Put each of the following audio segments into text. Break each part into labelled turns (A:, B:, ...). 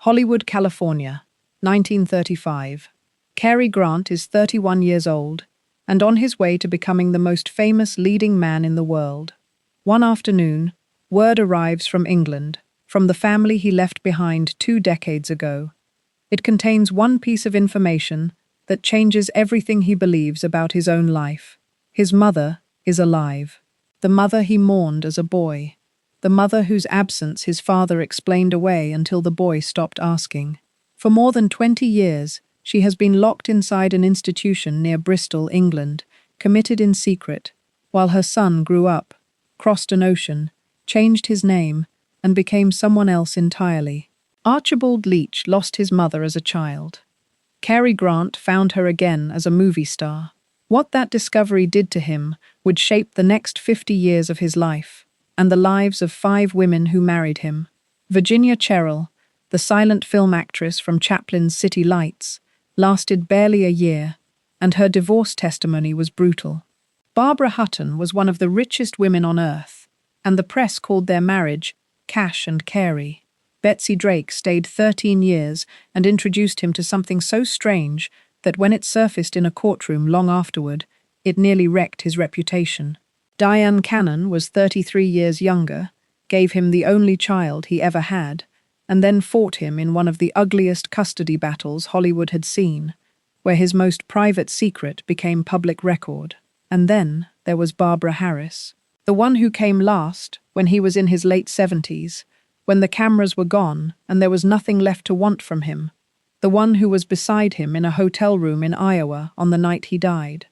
A: Hollywood, California, 1935. Cary Grant is 31 years old and on his way to becoming the most famous leading man in the world. One afternoon, word arrives from England, from the family he left behind 2 decades ago. It contains one piece of information that changes everything he believes about his own life. His mother is alive. The mother he mourned as a boy. The mother whose absence his father explained away until the boy stopped asking. For more than 20 years, she has been locked inside an institution near Bristol, England, committed in secret, while her son grew up, crossed an ocean, changed his name, and became someone else entirely. Archibald Leach lost his mother as a child. Cary Grant found her again as a movie star. What that discovery did to him would shape the next 50 years of his life, and the lives of 5 women who married him. Virginia Cherrill, the silent film actress from Chaplin's City Lights, lasted barely a year, and her divorce testimony was brutal. Barbara Hutton was one of the richest women on earth, and the press called their marriage Cash and Carey. Betsy Drake stayed 13 years and introduced him to something so strange that when it surfaced in a courtroom long afterward, it nearly wrecked his reputation. Diane Cannon was 33 years younger, gave him the only child he ever had, and then fought him in one of the ugliest custody battles Hollywood had seen, where his most private secret became public record. And then there was Barbara Harris, the one who came last when he was in his late 70s, when the cameras were gone and there was nothing left to want from him, the one who was beside him in a hotel room in Iowa on the night he died.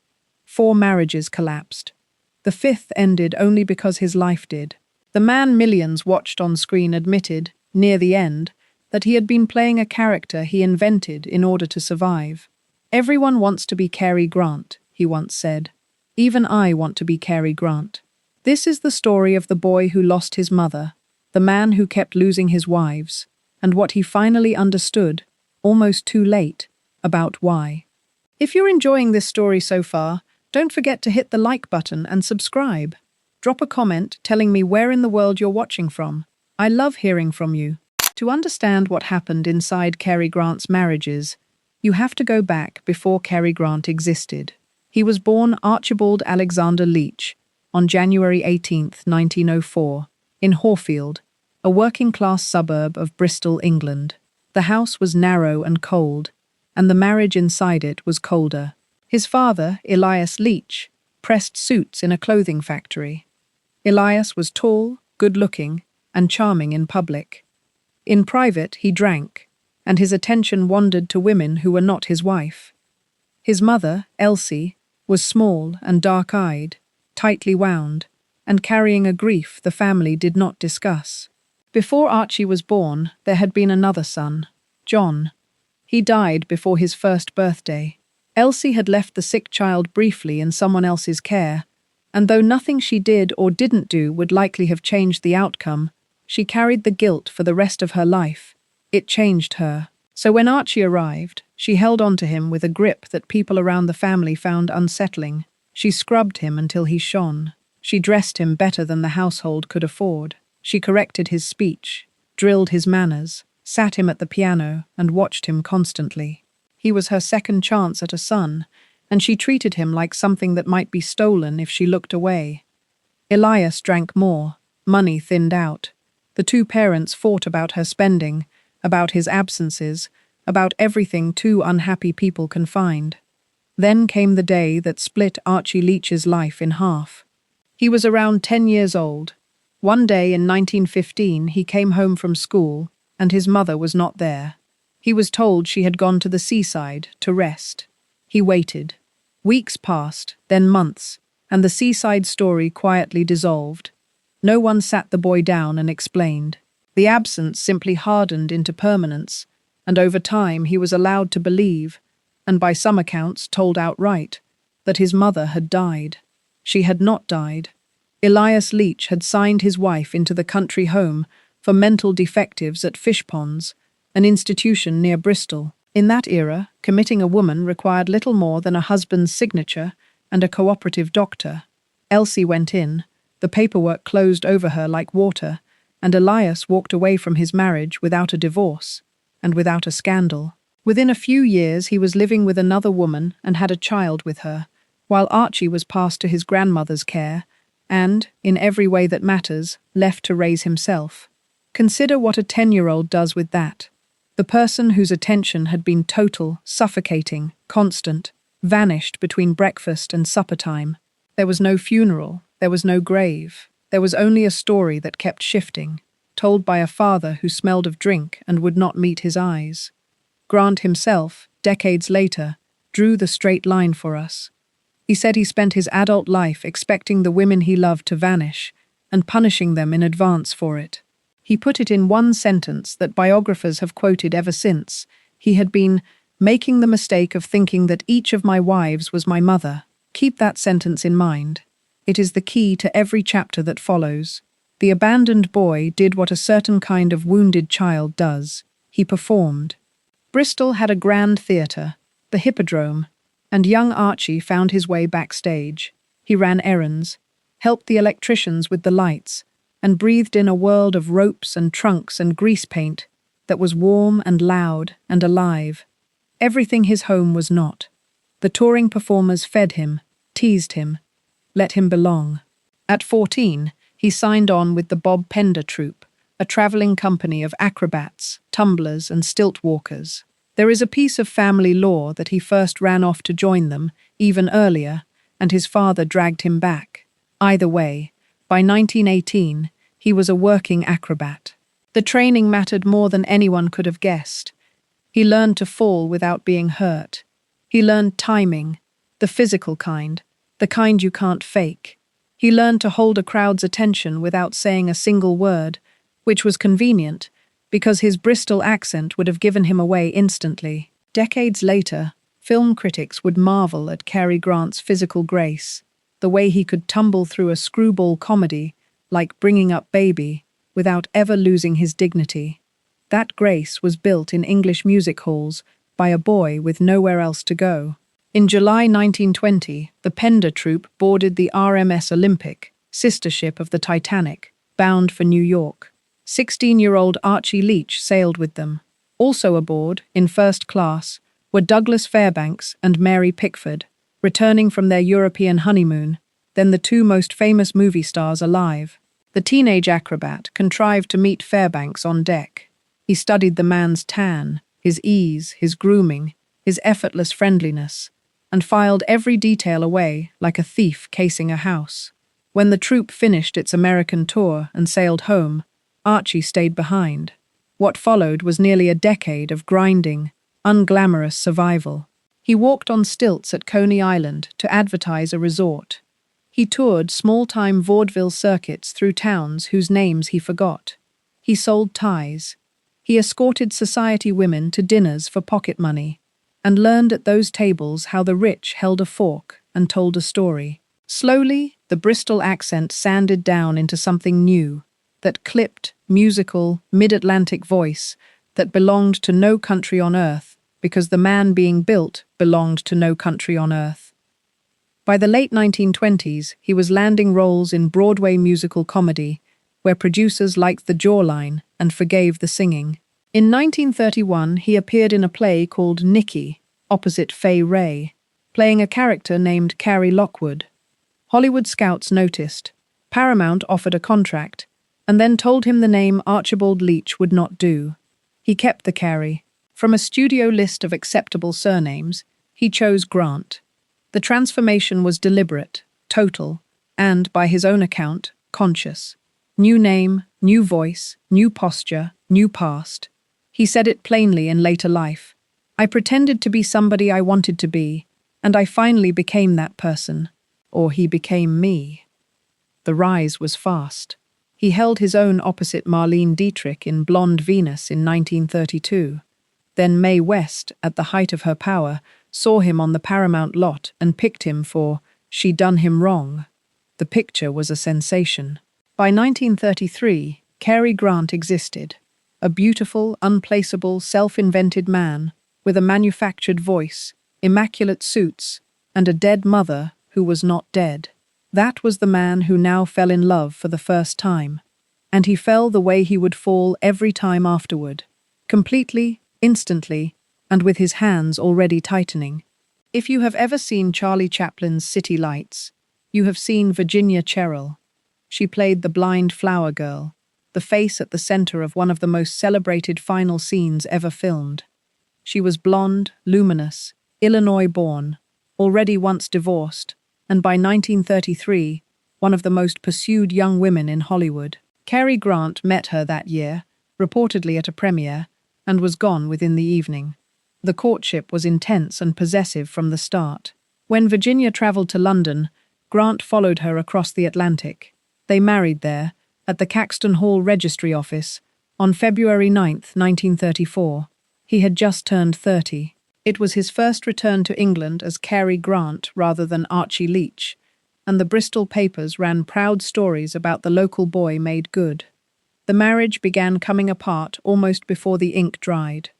A: 4 marriages collapsed. The 5th ended only because his life did. The man millions watched on screen admitted, near the end, that he had been playing a character he invented in order to survive. "Everyone wants to be Cary Grant," he once said. "Even I want to be Cary Grant." This is the story of the boy who lost his mother, the man who kept losing his wives, and what he finally understood, almost too late, about why. If you're enjoying this story so far, don't forget to hit the like button and subscribe. Drop a comment telling me where in the world you're watching from. I love hearing from you. To understand what happened inside Cary Grant's marriages, you have to go back before Cary Grant existed. He was born Archibald Alexander Leach on January 18, 1904, in Horfield, a working-class suburb of Bristol, England. The house was narrow and cold, and the marriage inside it was colder. His father, Elias Leach, pressed suits in a clothing factory. Elias was tall, good-looking, and charming in public. In private, he drank, and his attention wandered to women who were not his wife. His mother, Elsie, was small and dark-eyed, tightly wound, and carrying a grief the family did not discuss. Before Archie was born, there had been another son, John. He died before his first birthday. Elsie had left the sick child briefly in someone else's care, and though nothing she did or didn't do would likely have changed the outcome, she carried the guilt for the rest of her life. It changed her. So when Archie arrived, she held on to him with a grip that people around the family found unsettling. She scrubbed him until he shone. She dressed him better than the household could afford. She corrected his speech, drilled his manners, sat him at the piano, and watched him constantly. He was her second chance at a son, and she treated him like something that might be stolen if she looked away. Elias drank more. Money thinned out. The 2 parents fought about her spending, about his absences, about everything 2 unhappy people can find. Then came the day that split Archie Leach's life in half. He was around 10 years old. One day in 1915 he came home from school, and his mother was not there. He was told she had gone to the seaside to rest. He waited. Weeks passed, then months, and the seaside story quietly dissolved. No one sat the boy down and explained. The absence simply hardened into permanence, and over time he was allowed to believe, and by some accounts told outright, that his mother had died. She had not died. Elias Leach had signed his wife into the country home for mental defectives at Fish Ponds, an institution near Bristol. In that era, committing a woman required little more than a husband's signature and a cooperative doctor. Elsie went in, the paperwork closed over her like water, and Elias walked away from his marriage without a divorce. and without a scandal. Within a few years, he was living with another woman and had a child with her, while Archie was passed to his grandmother's care and, in every way that matters, left to raise himself. Consider what a 10-year-old does with that. The person whose attention had been total, suffocating, constant, vanished between breakfast and supper time. There was no funeral, there was no grave, there was only a story that kept shifting, told by a father who smelled of drink and would not meet his eyes. Grant himself, decades later, drew the straight line for us. He said he spent his adult life expecting the women he loved to vanish and punishing them in advance for it. He put it in one sentence that biographers have quoted ever since. He had been making the mistake of thinking that each of my wives was my mother. Keep that sentence in mind. It is the key to every chapter that follows. The abandoned boy did what a certain kind of wounded child does. He performed. Bristol had a grand theatre, the Hippodrome, and young Archie found his way backstage. He ran errands, helped the electricians with the lights, and breathed in a world of ropes and trunks and grease paint that was warm and loud and alive. Everything his home was not. The touring performers fed him, teased him, let him belong. At 14, he signed on with the Bob Pender Troupe, a travelling company of acrobats, tumblers, and stilt walkers. There is a piece of family lore that he first ran off to join them, even earlier, and his father dragged him back. Either way, by 1918, he was a working acrobat. The training mattered more than anyone could have guessed. He learned to fall without being hurt. He learned timing, the physical kind, the kind you can't fake. He learned to hold a crowd's attention without saying a single word, which was convenient, because his Bristol accent would have given him away instantly. Decades later, film critics would marvel at Cary Grant's physical grace, the way he could tumble through a screwball comedy, like Bringing Up Baby, without ever losing his dignity. That grace was built in English music halls by a boy with nowhere else to go. In July 1920, the Pender Troupe boarded the RMS Olympic, sister ship of the Titanic, bound for New York. 16-year-old Archie Leech sailed with them. Also aboard, in first class, were Douglas Fairbanks and Mary Pickford, returning from their European honeymoon, then the two most famous movie stars alive. The teenage acrobat contrived to meet Fairbanks on deck. He studied the man's tan, his ease, his grooming, his effortless friendliness, and filed every detail away like a thief casing a house. When the troupe finished its American tour and sailed home, Archie stayed behind. What followed was nearly a decade of grinding, unglamorous survival. He walked on stilts at Coney Island to advertise a resort. He toured small-time vaudeville circuits through towns whose names he forgot. He sold ties. He escorted society women to dinners for pocket money, and learned at those tables how the rich held a fork and told a story. Slowly, the Bristol accent sanded down into something new, that clipped, musical, mid-Atlantic voice that belonged to no country on earth, because the man being built belonged to no country on earth. By the late 1920s, he was landing roles in Broadway musical comedy, where producers liked the jawline and forgave the singing. In 1931, he appeared in a play called Nicky, opposite Fay Wray, playing a character named Carrie Lockwood. Hollywood scouts noticed. Paramount offered a contract, and then told him the name Archibald Leach would not do. He kept the Cary. From a studio list of acceptable surnames, he chose Grant. The transformation was deliberate, total, and, by his own account, conscious. New name, new voice, new posture, new past. He said it plainly in later life. I pretended to be somebody I wanted to be, and I finally became that person. Or he became me. The rise was fast. He held his own opposite Marlene Dietrich in Blonde Venus in 1932. Then Mae West, at the height of her power, saw him on the Paramount lot and picked him for She Done Him Wrong. The picture was a sensation. By 1933, Cary Grant existed, a beautiful, unplaceable, self-invented man with a manufactured voice, immaculate suits, and a dead mother who was not dead. That was the man who now fell in love for the first time, and he fell the way he would fall every time afterward, completely, instantly, and with his hands already tightening. If you have ever seen Charlie Chaplin's City Lights, you have seen Virginia Cherrill. She played the blind flower girl, the face at the center of one of the most celebrated final scenes ever filmed. She was blonde, luminous, Illinois-born, already once divorced, and by 1933, one of the most pursued young women in Hollywood. Cary Grant met her that year, reportedly at a premiere, and was gone within the evening. The courtship was intense and possessive from the start. When Virginia traveled to London, Grant followed her across the Atlantic. They married there, at the Caxton Hall Registry Office, on February 9, 1934. He had just turned 30. It was his first return to England as Cary Grant rather than Archie Leech, and the Bristol papers ran proud stories about the local boy made good. The marriage began coming apart almost before the ink dried.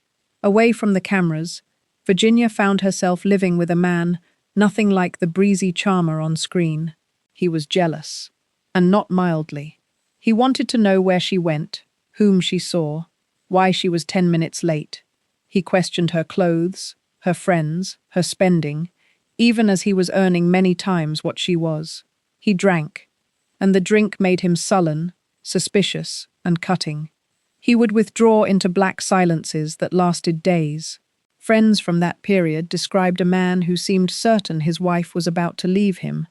A: Away from the cameras, Virginia found herself living with a man nothing like the breezy charmer on screen. He was jealous, and not mildly. He wanted to know where she went, whom she saw, why she was 10 minutes late. He questioned her clothes, her friends, her spending, even as he was earning many times what she was. He drank, and the drink made him sullen, suspicious, and cutting. He would withdraw into black silences that lasted days. Friends from that period described a man who seemed certain his wife was about to leave him,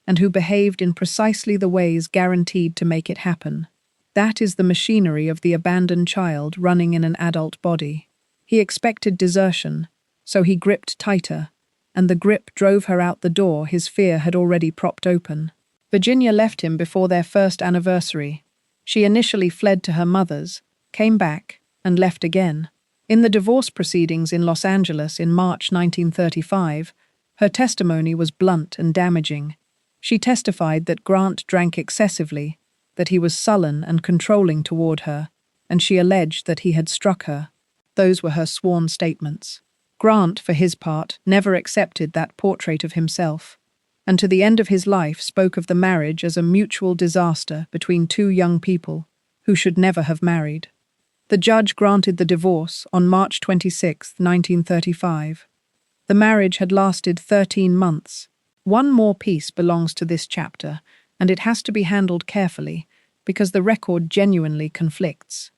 A: and who behaved in precisely the ways guaranteed to make it happen. That is the machinery of the abandoned child running in an adult body. He expected desertion, so he gripped tighter, and the grip drove her out the door his fear had already propped open. Virginia left him before their first anniversary. She initially fled to her mother's, came back, and left again. In the divorce proceedings in Los Angeles in March 1935, her testimony was blunt and damaging. She testified that Grant drank excessively, that he was sullen and controlling toward her, and she alleged that he had struck her. Those were her sworn statements. Grant, for his part, never accepted that portrait of himself, and to the end of his life spoke of the marriage as a mutual disaster between two young people who should never have married. The judge granted the divorce on March 26, 1935. The marriage had lasted 13 months. One more piece belongs to this chapter, and it has to be handled carefully because the record genuinely conflicts.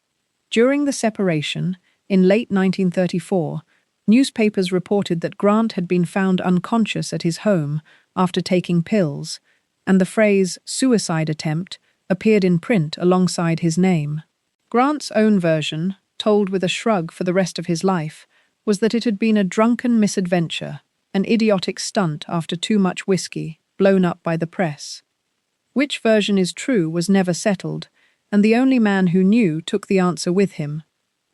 A: During the separation, in late 1934, newspapers reported that Grant had been found unconscious at his home after taking pills, and the phrase "suicide attempt" appeared in print alongside his name. Grant's own version, told with a shrug for the rest of his life, was that it had been a drunken misadventure, an idiotic stunt after too much whiskey, blown up by the press. Which version is true was never settled, and the only man who knew took the answer with him.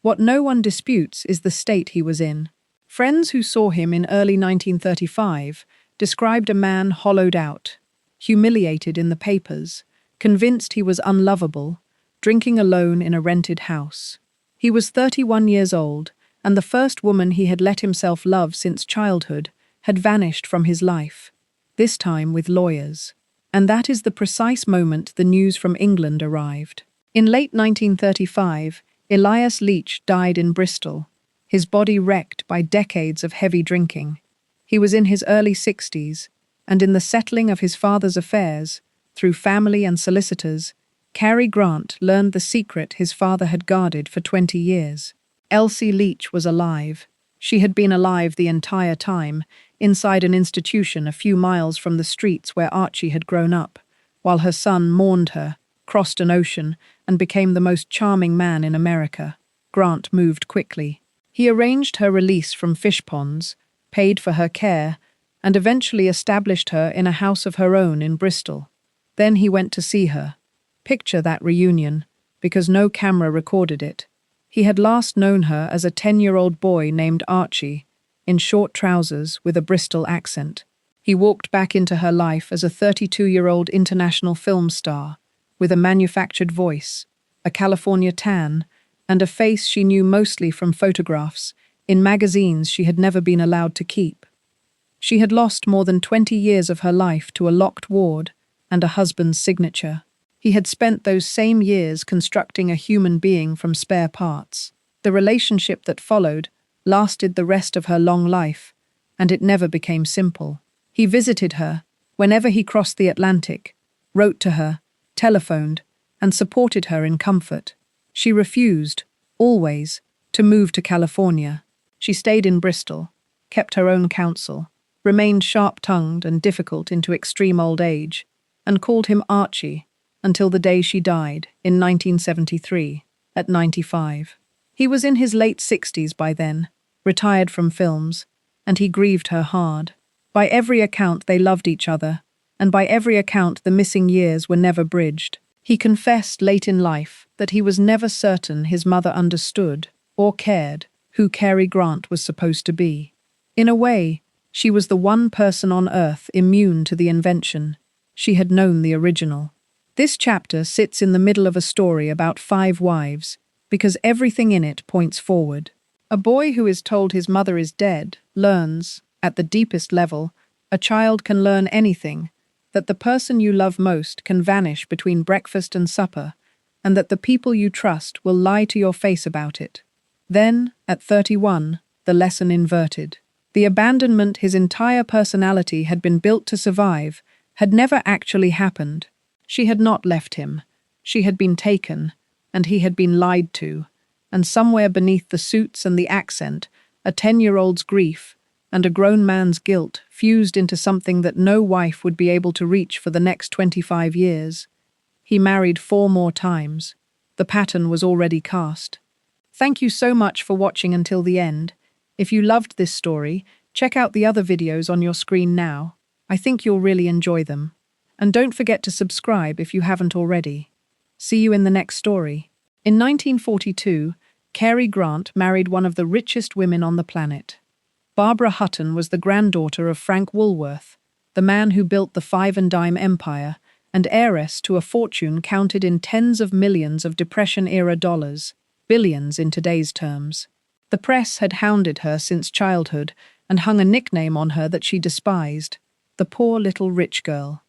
A: What no one disputes is the state he was in. Friends who saw him in early 1935 described a man hollowed out, humiliated in the papers, convinced he was unlovable, drinking alone in a rented house. He was 31 years old, and the first woman he had let himself love since childhood had vanished from his life, this time with lawyers. And that is the precise moment the news from England arrived. In late 1935, Elias Leach died in Bristol, his body wrecked by decades of heavy drinking. He was in his early 60s, and in the settling of his father's affairs, through family and solicitors, Cary Grant learned the secret his father had guarded for 20 years. Elsie Leach was alive. She had been alive the entire time, inside an institution a few miles from the streets where Archie had grown up, while her son mourned her, crossed an ocean, and became the most charming man in America. Grant moved quickly. He arranged her release from fish ponds, paid for her care, and eventually established her in a house of her own in Bristol. Then he went to see her. Picture that reunion, because no camera recorded it. He had last known her as a 10-year-old boy named Archie, in short trousers with a Bristol accent. He walked back into her life as a 32-year-old international film star, with a manufactured voice, a California tan, and a face she knew mostly from photographs in magazines she had never been allowed to keep. She had lost more than 20 years of her life to a locked ward and a husband's signature. He had spent those same years constructing a human being from spare parts. The relationship that followed lasted the rest of her long life, and it never became simple. He visited her whenever he crossed the Atlantic, wrote to her, telephoned, and supported her in comfort. She refused, always, to move to California. She stayed in Bristol, kept her own counsel, remained sharp-tongued and difficult into extreme old age, and called him Archie until the day she died in 1973, at 95. He was in his late 60s by then, retired from films, and he grieved her hard. By every account they loved each other, and by every account the missing years were never bridged. He confessed late in life that he was never certain his mother understood or cared who Cary Grant was supposed to be. In a way, she was the one person on earth immune to the invention. She had known the original. This chapter sits in the middle of a story about 5 wives, because everything in it points forward. A boy who is told his mother is dead learns, at the deepest level, a child can learn anything, that the person you love most can vanish between breakfast and supper, and that the people you trust will lie to your face about it. Then, at 31, the lesson inverted. The abandonment his entire personality had been built to survive had never actually happened. She had not left him. She had been taken, and he had been lied to, and somewhere beneath the suits and the accent, a 10-year-old's grief and a grown man's guilt fused into something that no wife would be able to reach for the next 25 years. He married 4 more times. The pattern was already cast. Thank you so much for watching until the end. If you loved this story, check out the other videos on your screen now. I think you'll really enjoy them. And don't forget to subscribe if you haven't already. See you in the next story. In 1942, Cary Grant married one of the richest women on the planet. Barbara Hutton was the granddaughter of Frank Woolworth, the man who built the five and dime empire, and heiress to a fortune counted in tens of millions of Depression-era dollars, billions in today's terms. The press had hounded her since childhood and hung a nickname on her that she despised, the poor little rich girl.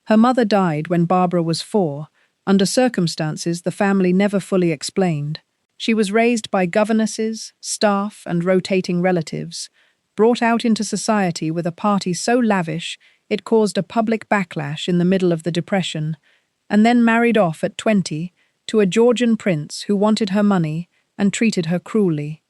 A: Her mother died when Barbara was 4, under circumstances the family never fully explained. She was raised by governesses, staff, and rotating relatives, brought out into society with a party so lavish it caused a public backlash in the middle of the Depression, and then married off at 20 to a Georgian prince who wanted her money and treated her cruelly.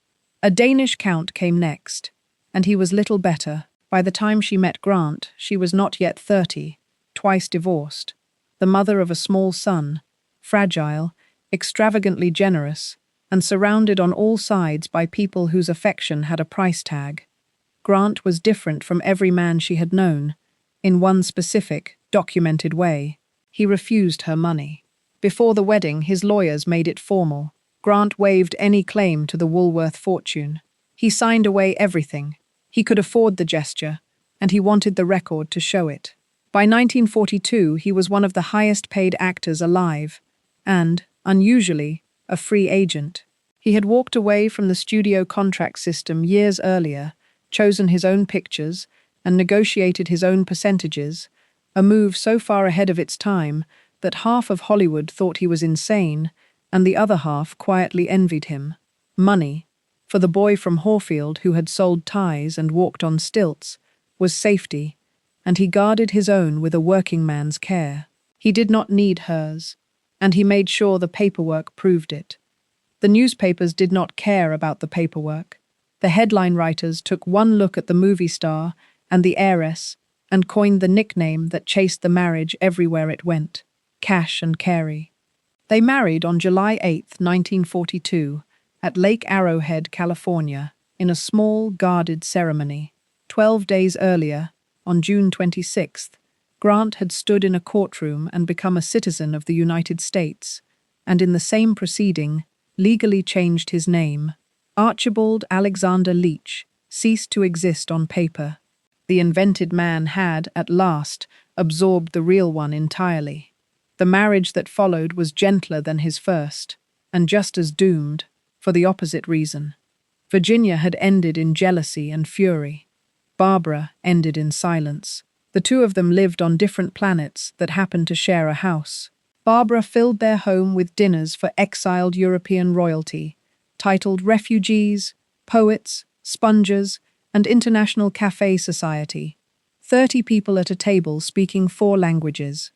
A: A Danish count came next, and he was little better. By the time she met Grant, she was not yet 30, twice divorced, the mother of a small son, fragile, extravagantly generous, and surrounded on all sides by people whose affection had a price tag. Grant was different from every man she had known, in one specific, documented way. He refused her money. Before the wedding, his lawyers made it formal. Grant waived any claim to the Woolworth fortune. He signed away everything. He could afford the gesture, and he wanted the record to show it. By 1942, he was one of the highest-paid actors alive, and, unusually, a free agent. He had walked away from the studio contract system years earlier, chosen his own pictures, and negotiated his own percentages, a move so far ahead of its time that half of Hollywood thought he was insane, and the other half quietly envied him. Money, for the boy from Horfield who had sold ties and walked on stilts, was safety, and he guarded his own with a working man's care. He did not need hers, and he made sure the paperwork proved it. The newspapers did not care about the paperwork. The headline writers took one look at the movie star and the heiress and coined the nickname that chased the marriage everywhere it went, Cash and Cary. They married on July 8, 1942, at Lake Arrowhead, California, in a small, guarded ceremony. 12 days earlier, on June 26th, Grant had stood in a courtroom and become a citizen of the United States, and in the same proceeding, legally changed his name. Archibald Alexander Leach ceased to exist on paper. The invented man had, at last, absorbed the real one entirely. The marriage that followed was gentler than his first, and just as doomed, for the opposite reason. Virginia had ended in jealousy and fury. Barbara ended in silence. The two of them lived on different planets that happened to share a house. Barbara filled their home with dinners for exiled European royalty, titled Refugees, Poets, Spongers, and International Cafe Society. 30 people at a table speaking 4 languages.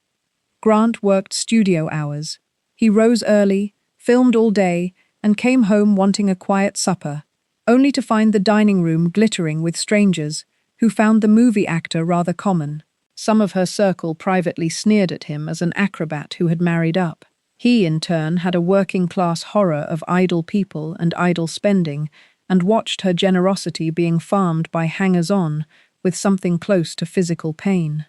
A: Grant worked studio hours. He rose early, filmed all day, and came home wanting a quiet supper, only to find the dining room glittering with strangers who found the movie actor rather common. Some of her circle privately sneered at him as an acrobat who had married up. He, in turn, had a working-class horror of idle people and idle spending, and watched her generosity being farmed by hangers-on with something close to physical pain.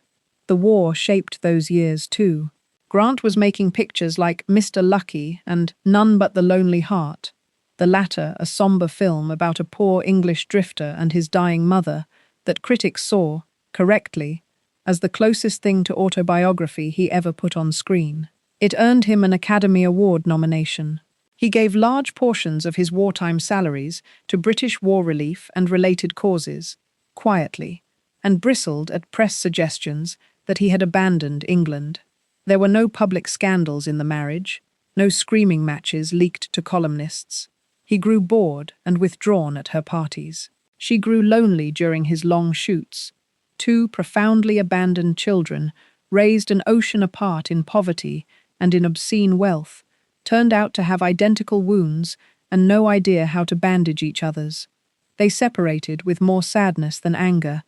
A: The war shaped those years too. Grant was making pictures like Mr. Lucky and None But the Lonely Heart, the latter a somber film about a poor English drifter and his dying mother that critics saw, correctly, as the closest thing to autobiography he ever put on screen. It earned him an Academy Award nomination. He gave large portions of his wartime salaries to British war relief and related causes, quietly, and bristled at press suggestions that he had abandoned England. There were no public scandals in the marriage, no screaming matches leaked to columnists. He grew bored and withdrawn at her parties. She grew lonely during his long shoots. 2 profoundly abandoned children, raised an ocean apart in poverty and in obscene wealth, turned out to have identical wounds and no idea how to bandage each other's. They separated with more sadness than anger,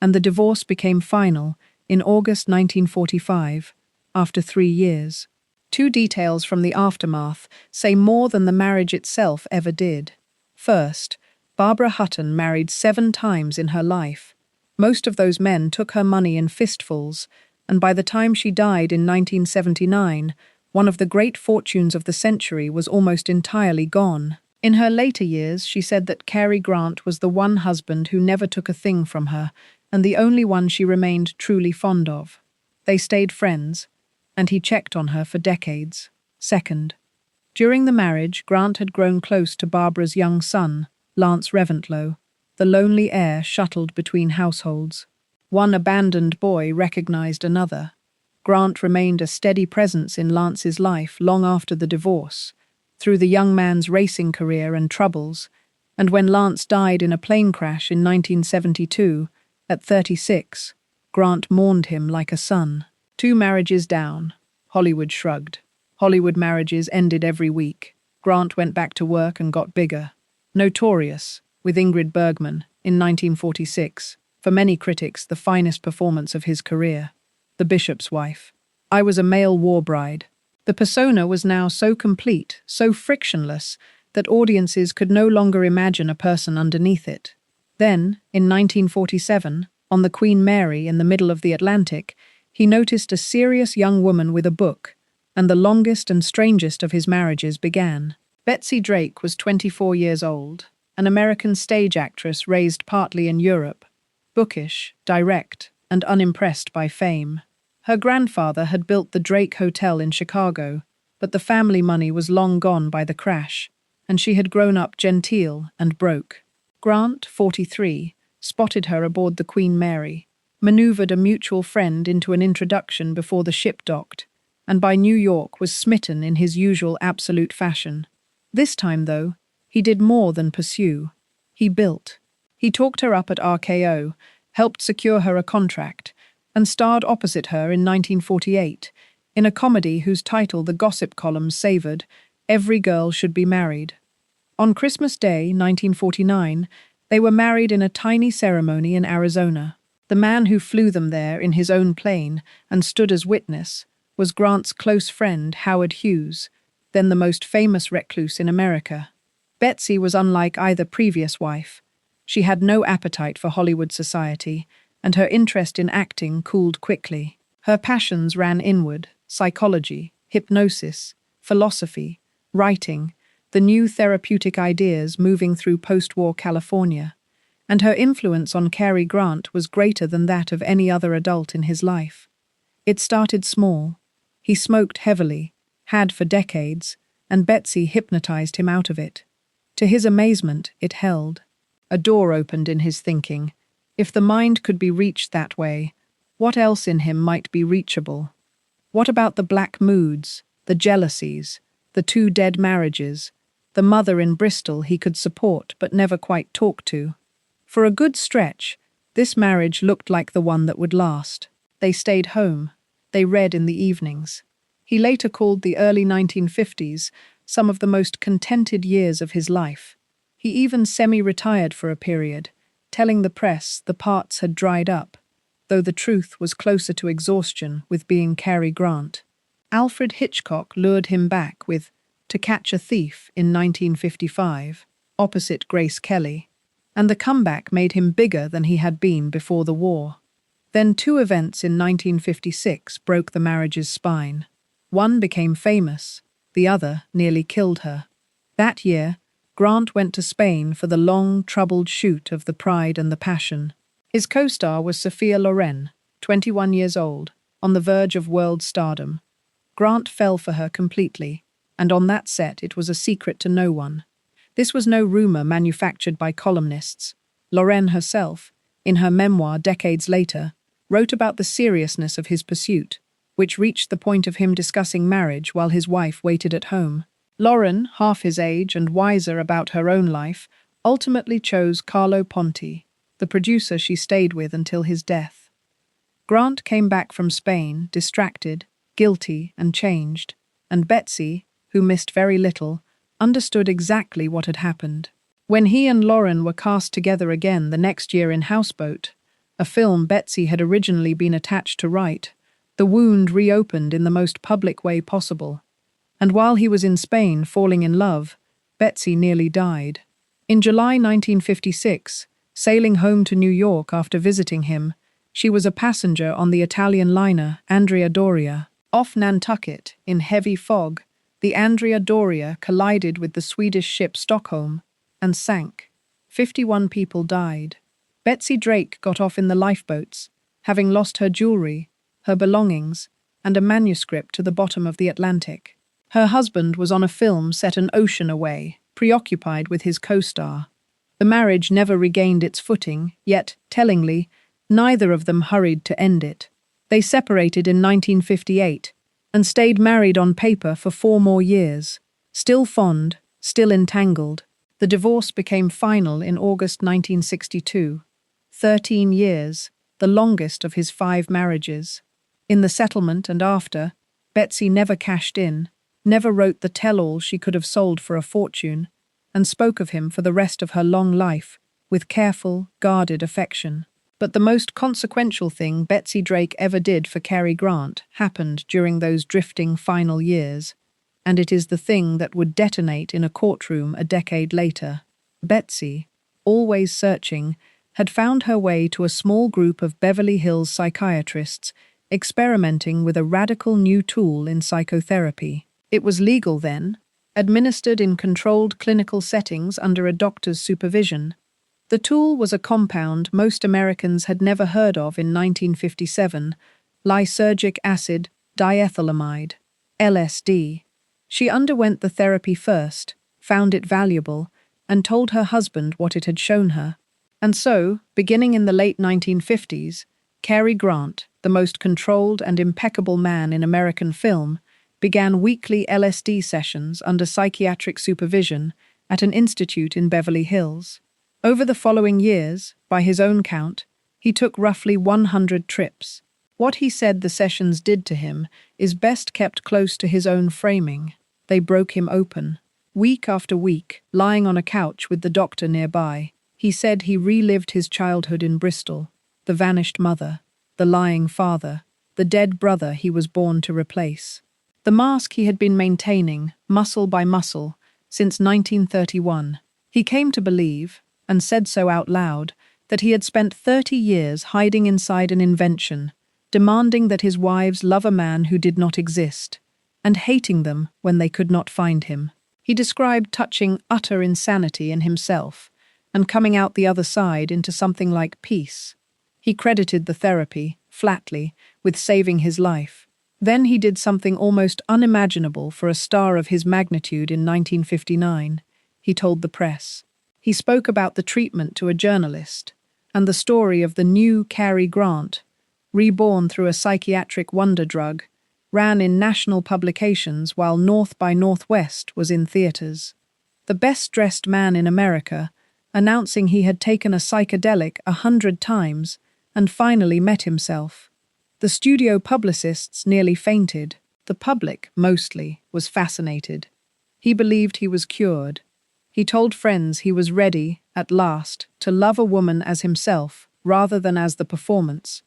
A: and the divorce became final in August 1945, after 3 years. 2 details from the aftermath say more than the marriage itself ever did. First, Barbara Hutton married 7 times in her life. Most of those men took her money in fistfuls, and by the time she died in 1979, one of the great fortunes of the century was almost entirely gone. In her later years, she said that Cary Grant was the one husband who never took a thing from her, and the only one she remained truly fond of. They stayed friends, and he checked on her for decades. Second, during the marriage, Grant had grown close to Barbara's young son, Lance Reventlow, the lonely heir shuttled between households. One abandoned boy recognized another. Grant remained a steady presence in Lance's life long after the divorce, through the young man's racing career and troubles, and when Lance died in a plane crash in 1972, at 36, Grant mourned him like a son. 2 marriages down. Hollywood shrugged. Hollywood marriages ended every week. Grant went back to work and got bigger. Notorious, with Ingrid Bergman, in 1946, for many critics the finest performance of his career. The Bishop's Wife. I was a male war bride. The persona was now so complete, so frictionless, that audiences could no longer imagine a person underneath it. Then, in 1947, on the Queen Mary in the middle of the Atlantic, he noticed a serious young woman with a book, and the longest and strangest of his marriages began. Betsy Drake was 24 years old, an American stage actress raised partly in Europe, bookish, direct, and unimpressed by fame. Her grandfather had built the Drake Hotel in Chicago, but the family money was long gone by the crash, and she had grown up genteel and broke. Grant, 43, spotted her aboard the Queen Mary, maneuvered a mutual friend into an introduction before the ship docked, and by New York was smitten in his usual absolute fashion. This time, though, he did more than pursue. He built. He talked her up at RKO, helped secure her a contract, and starred opposite her in 1948, in a comedy whose title the gossip columns savoured, Every Girl Should Be Married. On Christmas Day, 1949, they were married in a tiny ceremony in Arizona. The man who flew them there in his own plane and stood as witness was Grant's close friend Howard Hughes, then the most famous recluse in America. Betsy was unlike either previous wife. She had no appetite for Hollywood society, and her interest in acting cooled quickly. Her passions ran inward: psychology, hypnosis, philosophy, writing, the new therapeutic ideas moving through post-war California, and her influence on Cary Grant was greater than that of any other adult in his life. It started small. He smoked heavily, had for decades, and Betsy hypnotized him out of it. To his amazement, it held. A door opened in his thinking. If the mind could be reached that way, what else in him might be reachable? What about the black moods, the jealousies, the 2 dead marriages, the mother in Bristol he could support but never quite talk to. For a good stretch, this marriage looked like the one that would last. They stayed home. They read in the evenings. He later called the early 1950s some of the most contented years of his life. He even semi-retired for a period, telling the press the parts had dried up, though the truth was closer to exhaustion with being Cary Grant. Alfred Hitchcock lured him back with To Catch a Thief in 1955, opposite Grace Kelly, and the comeback made him bigger than he had been before the war. Then two events in 1956 broke the marriage's spine. One became famous, the other nearly killed her. That year, Grant went to Spain for the long, troubled shoot of The Pride and the Passion. His co-star was Sophia Loren, 21 years old, on the verge of world stardom. Grant fell for her completely, and on that set it was a secret to no one. This was no rumor manufactured by columnists. Loren herself, in her memoir decades later, wrote about the seriousness of his pursuit, which reached the point of him discussing marriage while his wife waited at home. Loren, half his age and wiser about her own life, ultimately chose Carlo Ponti, the producer she stayed with until his death. Grant came back from Spain, distracted, guilty, and changed, and Betsy, who missed very little, understood exactly what had happened. When he and Loren were cast together again the next year in Houseboat, a film Betsy had originally been attached to write, the wound reopened in the most public way possible. And while he was in Spain falling in love, Betsy nearly died. In July 1956, sailing home to New York after visiting him, she was a passenger on the Italian liner Andrea Doria. Off Nantucket, in heavy fog, the Andrea Doria collided with the Swedish ship Stockholm and sank. 51 people died. Betsy Drake got off in the lifeboats, having lost her jewelry, her belongings, and a manuscript to the bottom of the Atlantic. Her husband was on a film set an ocean away, preoccupied with his co-star. The marriage never regained its footing, yet, tellingly, neither of them hurried to end it. They separated in 1958 and stayed married on paper for 4 more years, still fond, still entangled. The divorce became final in August 1962. 13 years, the longest of his 5 marriages. In the settlement and after, Betsy never cashed in, never wrote the tell-all she could have sold for a fortune, and spoke of him for the rest of her long life with careful, guarded affection. But the most consequential thing Betsy Drake ever did for Cary Grant happened during those drifting final years, and it is the thing that would detonate in a courtroom a decade later. Betsy, always searching, had found her way to a small group of Beverly Hills psychiatrists experimenting with a radical new tool in psychotherapy. It was legal then, administered in controlled clinical settings under a doctor's supervision. The tool was a compound most Americans had never heard of in 1957, lysergic acid diethylamide, LSD. She underwent the therapy first, found it valuable, and told her husband what it had shown her. And so, beginning in the late 1950s, Cary Grant, the most controlled and impeccable man in American film, began weekly LSD sessions under psychiatric supervision at an institute in Beverly Hills. Over the following years, by his own count, he took roughly 100 trips. What he said the sessions did to him is best kept close to his own framing. They broke him open. Week after week, lying on a couch with the doctor nearby, he said he relived his childhood in Bristol, the vanished mother, the lying father, the dead brother he was born to replace. The mask he had been maintaining, muscle by muscle, since 1931. He came to believe, and said so out loud, that he had spent 30 years hiding inside an invention, demanding that his wives love a man who did not exist, and hating them when they could not find him. He described touching utter insanity in himself, and coming out the other side into something like peace. He credited the therapy, flatly, with saving his life. Then he did something almost unimaginable for a star of his magnitude in 1959. He told the press. He spoke about the treatment to a journalist, and the story of the new Cary Grant, reborn through a psychiatric wonder drug, ran in national publications while North by Northwest was in theaters. the best-dressed man in America, announcing he had taken a psychedelic 100 times and finally met himself. The studio publicists nearly fainted. The public, mostly, was fascinated. He believed he was cured. He told friends he was ready, at last, to love a woman as himself rather than as the performance.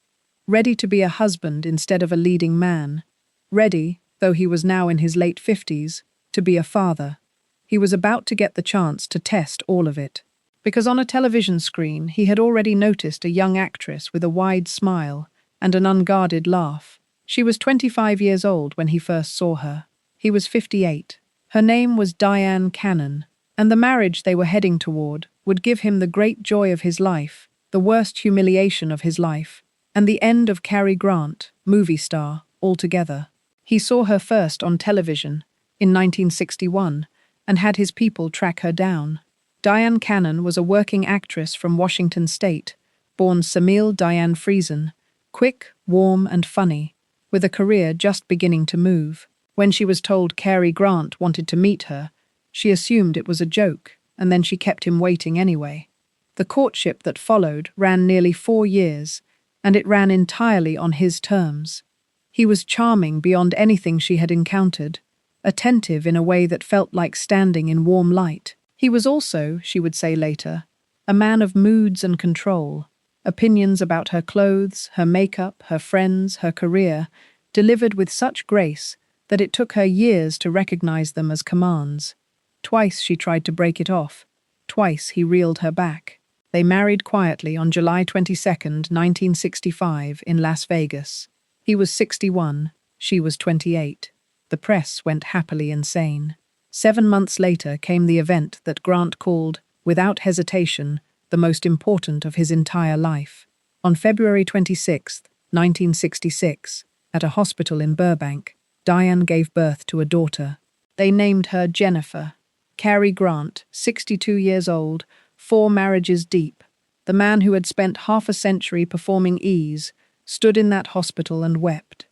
A: Ready to be a husband instead of a leading man. Ready, though he was now in his late 50s, to be a father. He was about to get the chance to test all of it. Because on a television screen he had already noticed a young actress with a wide smile and an unguarded laugh. She was 25 years old when he first saw her. He was 58. Her name was Diane Cannon, and the marriage they were heading toward would give him the great joy of his life, the worst humiliation of his life, and the end of Cary Grant, movie star, altogether. He saw her first on television in 1961 and had his people track her down. Diane Cannon was a working actress from Washington State, born Samil Diane Friesen, quick, warm, and funny, with a career just beginning to move. When she was told Cary Grant wanted to meet her, she assumed it was a joke, and then she kept him waiting anyway. The courtship that followed ran nearly 4 years, and it ran entirely on his terms. He was charming beyond anything she had encountered, attentive in a way that felt like standing in warm light. He was also, she would say later, a man of moods and control, opinions about her clothes, her makeup, her friends, her career, delivered with such grace that it took her years to recognize them as commands. Twice she tried to break it off. Twice he reeled her back. They married quietly on July 22, 1965, in Las Vegas. He was 61, she was 28. The press went happily insane. 7 months later came the event that Grant called, without hesitation, the most important of his entire life. On February 26, 1966, at a hospital in Burbank, Diane gave birth to a daughter. They named her Jennifer. Cary Grant, 62 years old, 4 marriages deep, the man who had spent half a century performing ease, stood in that hospital and wept.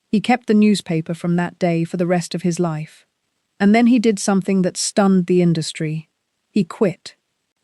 A: He kept the newspaper from that day for the rest of his life. And then he did something that stunned the industry. He quit.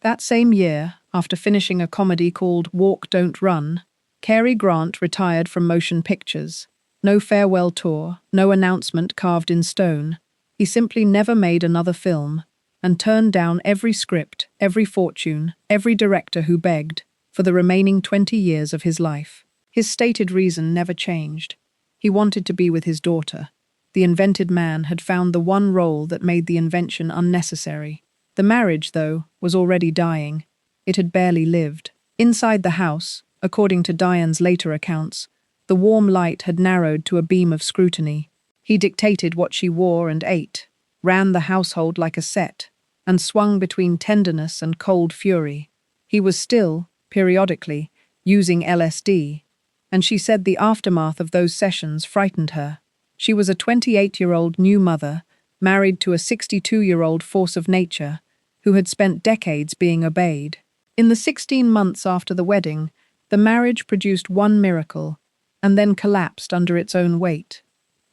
A: That same year, after finishing a comedy called Walk, Don't Run, Cary Grant retired from motion pictures. No farewell tour, no announcement carved in stone. He simply never made another film, and turned down every script, every fortune, every director who begged, for the remaining 20 years of his life. His stated reason never changed. He wanted to be with his daughter. The invented man had found the one role that made the invention unnecessary. The marriage, though, was already dying. It had barely lived. Inside the house, according to Diane's later accounts, the warm light had narrowed to a beam of scrutiny. He dictated what she wore and ate, ran the household like a set, and swung between tenderness and cold fury. He was still, periodically, using LSD, and she said the aftermath of those sessions frightened her. She was a 28-year-old new mother, married to a 62-year-old force of nature, who had spent decades being obeyed. In the 16 months after the wedding, the marriage produced one miracle, and then collapsed under its own weight.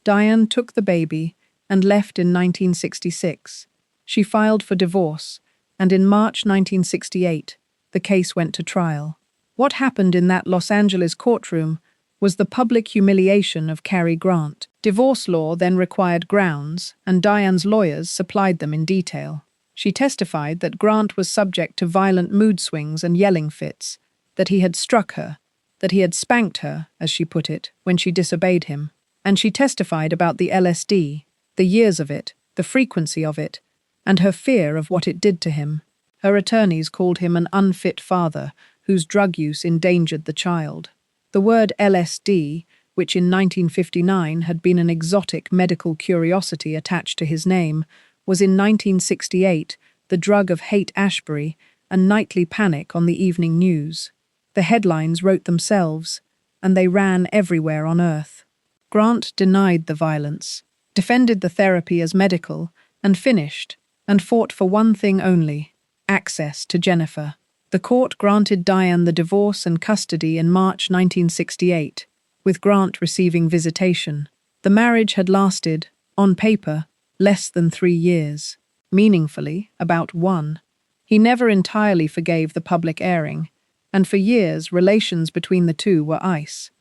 A: Diane took the baby and left in 1966. She filed for divorce, and in March 1968, the case went to trial. What happened in that Los Angeles courtroom was the public humiliation of Cary Grant. Divorce law then required grounds, and Diane's lawyers supplied them in detail. She testified that Grant was subject to violent mood swings and yelling fits, that he had struck her, that he had spanked her, as she put it, when she disobeyed him. And she testified about the LSD, the years of it, the frequency of it, and her fear of what it did to him. Her attorneys called him an unfit father whose drug use endangered the child. The word LSD, which in 1959 had been an exotic medical curiosity attached to his name, was in 1968 the drug of Haight-Ashbury and nightly panic on the evening news. The headlines wrote themselves, and they ran everywhere on Earth. Grant denied the violence, defended the therapy as medical, and finished, and fought for one thing only: access to Jennifer. The court granted Diane the divorce and custody in March 1968, with Grant receiving visitation. The marriage had lasted, on paper, less than 3 years. meaningfully, about one. He never entirely forgave the public airing, and for years relations between the two were ice.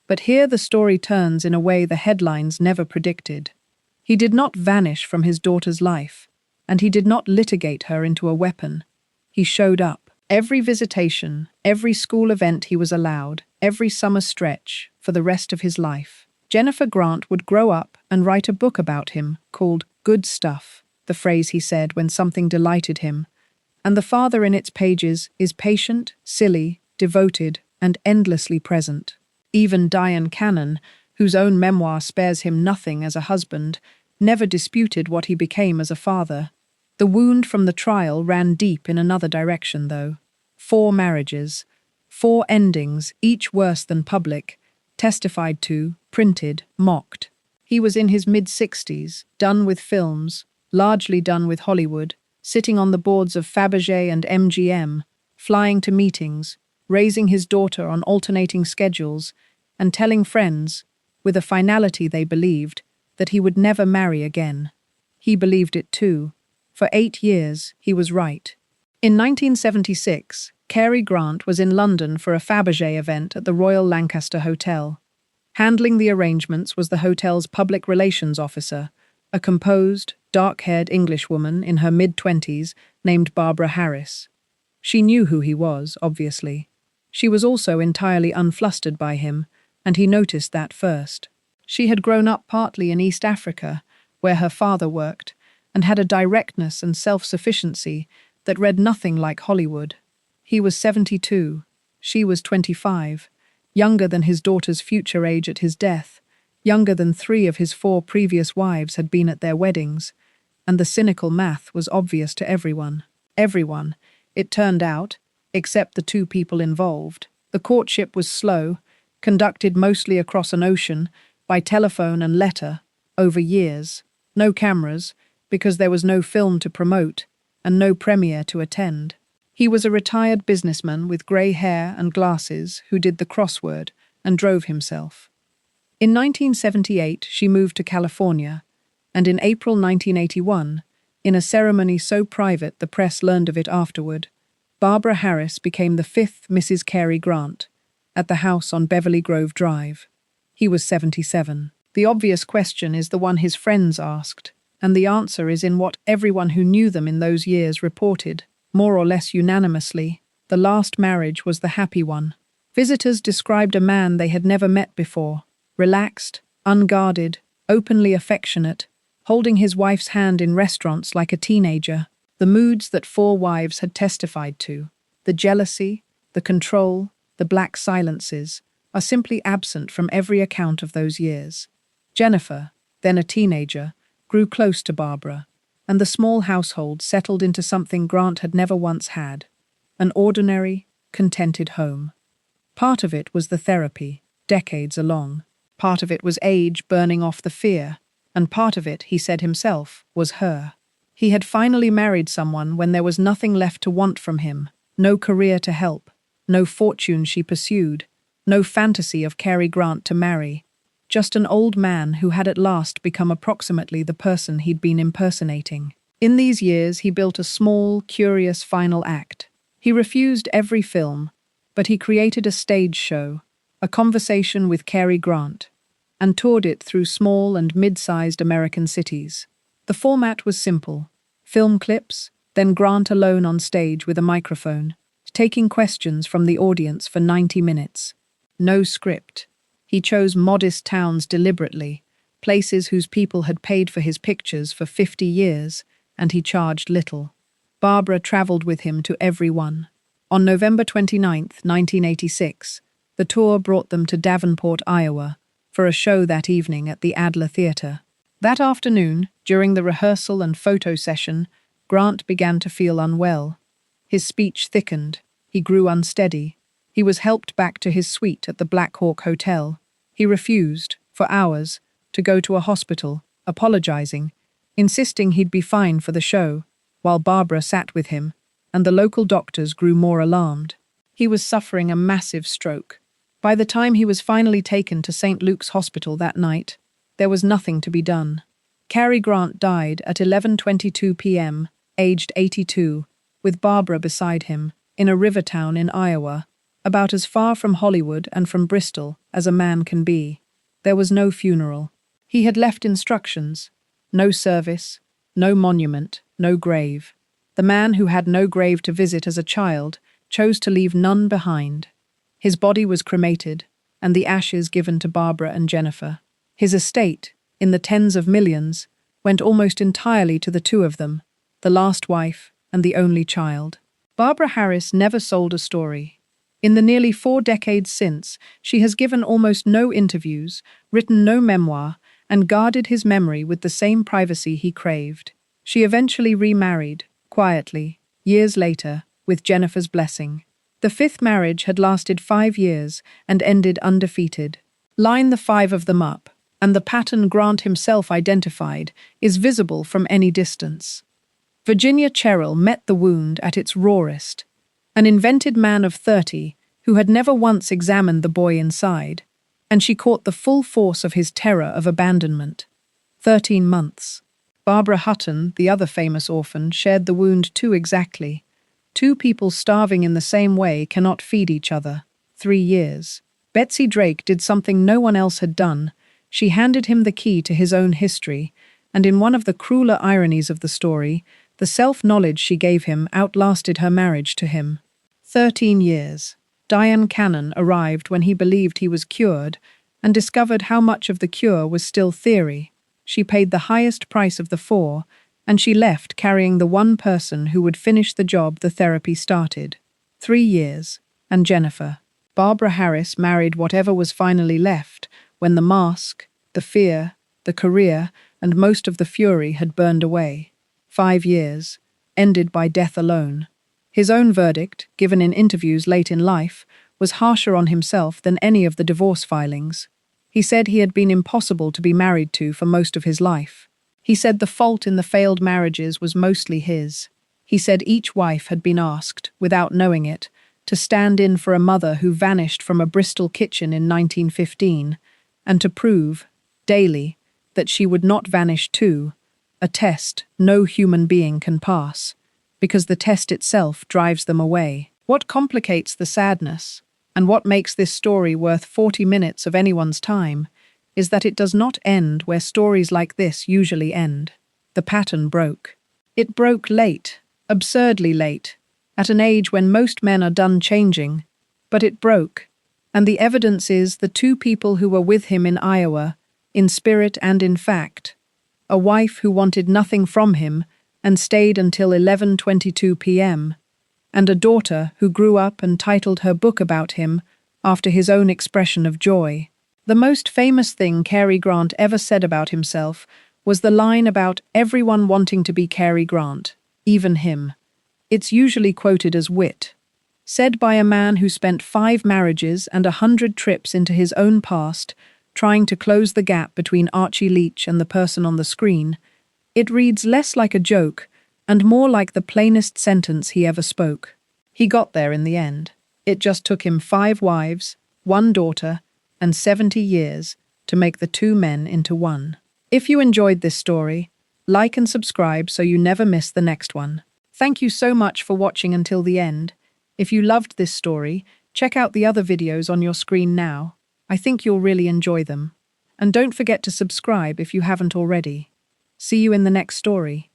A: But here the story turns in a way the headlines never predicted. He did not vanish from his daughter's life, and he did not litigate her into a weapon. He showed up. Every visitation, every school event he was allowed, every summer stretch, for the rest of his life. Jennifer Grant would grow up and write a book about him called Good Stuff, the phrase he said when something delighted him. And the father in its pages is patient, silly, devoted, and endlessly present. Even Diane Cannon, whose own memoir spares him nothing as a husband, never disputed what he became as a father. The wound from the trial ran deep in another direction, though. 4 marriages, 4 endings, each worse than public, testified to, printed, mocked. He was in his mid-60s, done with films, largely done with Hollywood, sitting on the boards of Fabergé and MGM, flying to meetings, raising his daughter on alternating schedules, and telling friends, with a finality they believed, that he would never marry again. He believed it too. For 8 years, he was right. In 1976, Cary Grant was in London for a Fabergé event at the Royal Lancaster Hotel. Handling the arrangements was the hotel's public relations officer, a composed, dark-haired Englishwoman in her mid-20s named Barbara Harris. She knew who he was, obviously. She was also entirely unflustered by him, and he noticed that first. She had grown up partly in East Africa, where her father worked, and had a directness and self-sufficiency that read nothing like Hollywood. He was 72. She was 25, younger than his daughter's future age at his death, younger than 3 of his 4 previous wives had been at their weddings, and the cynical math was obvious to everyone. Everyone, it turned out, except the 2 people involved. The courtship was slow, conducted mostly across an ocean, by telephone and letter, over years. No cameras, because there was no film to promote, and no premiere to attend. He was a retired businessman with grey hair and glasses who did the crossword and drove himself. In 1978, she moved to California, and in April 1981, in a ceremony so private the press learned of it afterward, Barbara Harris became the 5th Mrs. Cary Grant, at the house on Beverly Grove Drive. He was 77. The obvious question is the one his friends asked, and the answer is in what everyone who knew them in those years reported, more or less unanimously. The last marriage was the happy one. Visitors described a man they had never met before, relaxed, unguarded, openly affectionate, holding his wife's hand in restaurants like a teenager. The moods that 4 wives had testified to, the jealousy, the control, the black silences, are simply absent from every account of those years. Jennifer, then a teenager, grew close to Barbara, and the small household settled into something Grant had never once had, an ordinary, contented home. Part of it was the therapy, decades along. Part of it was age burning off the fear, and part of it, he said himself, was her. He had finally married someone when there was nothing left to want from him, no career to help, no fortune she pursued, no fantasy of Cary Grant to marry, just an old man who had at last become approximately the person he'd been impersonating. In these years, he built a small, curious final act. He refused every film, but he created a stage show, a conversation with Cary Grant, and toured it through small and mid-sized American cities. The format was simple: film clips, then Grant alone on stage with a microphone, taking questions from the audience for 90 minutes. No script. He chose modest towns deliberately, places whose people had paid for his pictures for 50 years, and he charged little. Barbara traveled with him to every one. On November 29, 1986, the tour brought them to Davenport, Iowa, for a show that evening at the Adler Theater. That afternoon, during the rehearsal and photo session, Grant began to feel unwell. His speech thickened. He grew unsteady. He was helped back to his suite at the Black Hawk Hotel. He refused, for hours, to go to a hospital, apologizing, insisting he'd be fine for the show, while Barbara sat with him, and the local doctors grew more alarmed. He was suffering a massive stroke. By the time he was finally taken to St. Luke's Hospital that night, there was nothing to be done. Cary Grant died at 11:22 p.m., aged 82, with Barbara beside him, in a river town in Iowa, about as far from Hollywood and from Bristol as a man can be. There was no funeral. He had left instructions: no service, no monument, no grave. The man who had no grave to visit as a child chose to leave none behind. His body was cremated, and the ashes given to Barbara and Jennifer. His estate, in the tens of millions, went almost entirely to the two of them, the last wife and the only child. Barbara Harris never sold a story. In the nearly 4 decades since, she has given almost no interviews, written no memoir, and guarded his memory with the same privacy he craved. She eventually remarried, quietly, years later, with Jennifer's blessing. The 5th marriage had lasted 5 years and ended undefeated. Line the 5 of them up, and the pattern Grant himself identified is visible from any distance. Virginia Cherrill met the wound at its rawest. An invented man of 30 who had never once examined the boy inside, and she caught the full force of his terror of abandonment. 13 months. Barbara Hutton, the other famous orphan, shared the wound too exactly. 2 people starving in the same way cannot feed each other. 3 years. Betsy Drake did something no one else had done. She handed him the key to his own history, and in one of the crueler ironies of the story, the self-knowledge she gave him outlasted her marriage to him. 13 years. Diane Cannon arrived when he believed he was cured and discovered how much of the cure was still theory. She paid the highest price of the 4, and she left carrying the one person who would finish the job the therapy started. 3 years. And Jennifer. Barbara Harris married whatever was finally left when the mask, the fear, the career, and most of the fury had burned away. 5 years. Ended by death alone. His own verdict, given in interviews late in life, was harsher on himself than any of the divorce filings. He said he had been impossible to be married to for most of his life. He said the fault in the failed marriages was mostly his. He said each wife had been asked, without knowing it, to stand in for a mother who vanished from a Bristol kitchen in 1915, and to prove, daily, that she would not vanish too, a test no human being can pass, because the test itself drives them away. What complicates the sadness, and what makes this story worth 40 minutes of anyone's time, is that it does not end where stories like this usually end. The pattern broke. It broke late, absurdly late, at an age when most men are done changing, but it broke, and the evidence is the 2 people who were with him in Iowa, in spirit and in fact. A wife who wanted nothing from him and stayed until 11:22 p.m., and a daughter who grew up and titled her book about him after his own expression of joy. The most famous thing Cary Grant ever said about himself was the line about everyone wanting to be Cary Grant, even him. It's usually quoted as wit. Said by a man who spent 5 marriages and 100 trips into his own past, trying to close the gap between Archie Leech and the person on the screen, it reads less like a joke and more like the plainest sentence he ever spoke. He got there in the end. It just took him 5 wives, 1 daughter, and 70 years to make the 2 men into one. If you enjoyed this story, like and subscribe so you never miss the next one. Thank you so much for watching until the end. If you loved this story, check out the other videos on your screen now. I think you'll really enjoy them. And don't forget to subscribe if you haven't already. See you in the next story.